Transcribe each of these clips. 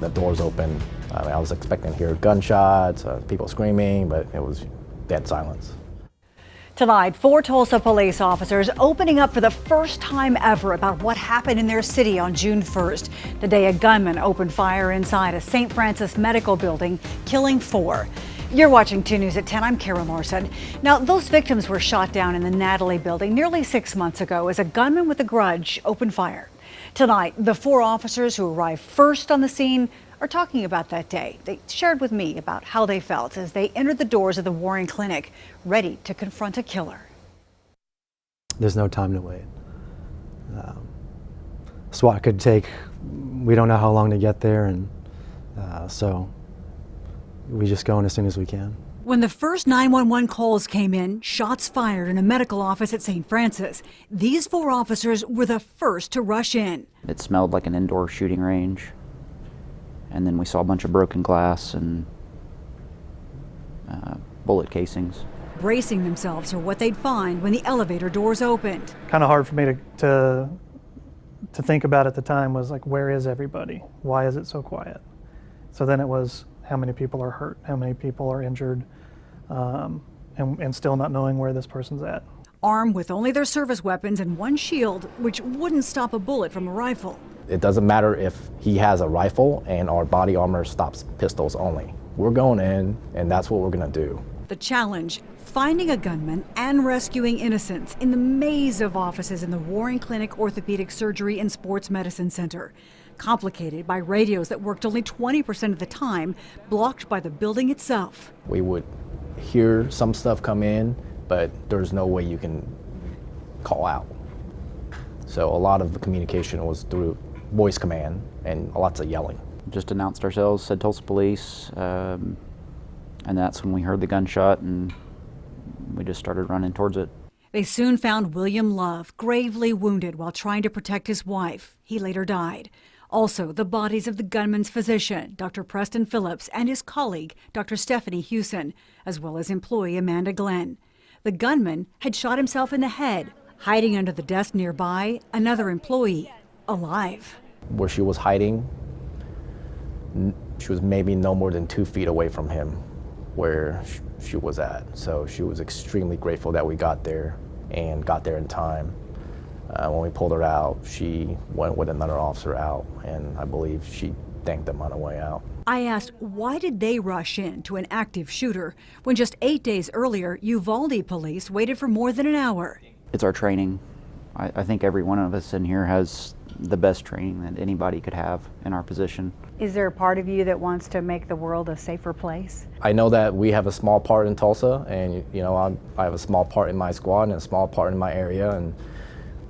the doors open. I was expecting to hear gunshots, people screaming, but it was dead silence. Tonight, 4 Tulsa police officers opening up for the first time ever about what happened in their city on June 1st, the day a gunman opened fire inside a St. Francis medical building, killing 4. You're watching 2 News at 10. I'm Karen Larson. Now, those victims were shot down in the Natalie building nearly 6 months ago as a gunman with a grudge opened fire. Tonight, the 4 officers who arrived first on the scene are talking about that day. They shared with me about how they felt as they entered the doors of the Warren Clinic, ready to confront a killer. There's no time to wait. SWAT could take, we don't know how long to get there, and so we just go in as soon as we can. When the first 911 calls came in, shots fired in a medical office at St. Francis. These 4 officers were the first to rush in. It smelled like an indoor shooting range. And then we saw a bunch of broken glass and bullet casings. Bracing themselves for what they'd find when the elevator doors opened. Kind of hard for me to think about at the time was like, where is everybody? Why is it so quiet? So then it was, how many people are hurt? How many people are injured? And still not knowing where this person's at. Armed with only their service weapons and one shield, which wouldn't stop a bullet from a rifle. It doesn't matter if he has a rifle and our body armor stops pistols only. We're going in, and that's what we're gonna do. The challenge, finding a gunman and rescuing innocents in the maze of offices in the Warren Clinic Orthopedic Surgery and Sports Medicine Center. Complicated by radios that worked only 20% of the time, blocked by the building itself. We would hear some stuff come in, but there's no way you can call out. So a lot of the communication was through voice command and lots of yelling. Just announced ourselves, said Tulsa Police, and that's when we heard the gunshot and we just started running towards it. They soon found William Love, gravely wounded while trying to protect his wife. He later died. Also, the bodies of the gunman's physician, Dr. Preston Phillips, and his colleague, Dr. Stephanie Hewson, as well as employee Amanda Glenn. The gunman had shot himself in the head. Hiding under the desk nearby, another employee, alive. Where she was hiding, she was maybe no more than 2 feet away from him where she was at. So she was extremely grateful that we got there and got there in time. When we pulled her out, she went with another officer out, and I believe she thanked them on the way out. I asked, why did they rush in to an active shooter when just 8 days earlier, Uvalde police waited for more than an hour? It's our training. I think every one of us in here has the best training that anybody could have in our position. Is there a part of you that wants to make the world a safer place? I know that we have a small part in Tulsa, and I have a small part in my squad and a small part in my area, and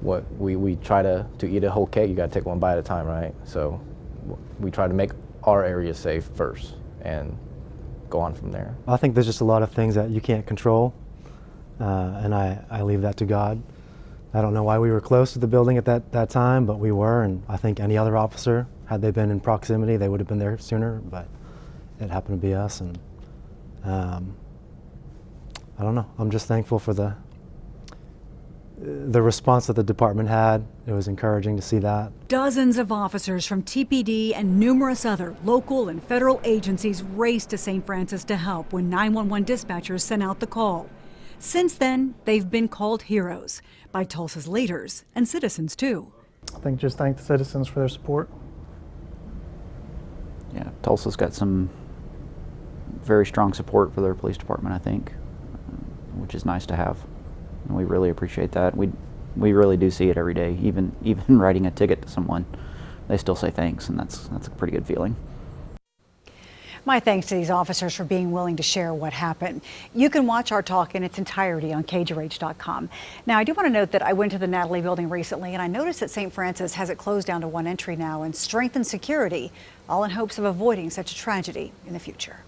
what we try to eat a whole cake, you gotta take one bite at a time, right? So we try to make our area safe first and go on from there. I think there's just a lot of things that you can't control, and I leave that to God. I don't know why we were close to the building at that time, but we were, and I think any other officer, had they been in proximity, they would have been there sooner, but it happened to be us, and I don't know. I'm just thankful for the response that the department had. It was encouraging to see that. Dozens of officers from TPD and numerous other local and federal agencies raced to St. Francis to help when 911 dispatchers sent out the call. Since then, they've been called heroes by Tulsa's leaders and citizens too. I think just thank the citizens for their support. Yeah, Tulsa's got some very strong support for their police department, I think, which is nice to have. And we really appreciate that. We really do see it every day. Even writing a ticket to someone, they still say thanks, and that's a pretty good feeling. My thanks to these officers for being willing to share what happened. You can watch our talk in its entirety on KJRH.com. Now, I do want to note that I went to the Natalie building recently, and I noticed that St. Francis has it closed down to one entry now and strengthened security, all in hopes of avoiding such a tragedy in the future.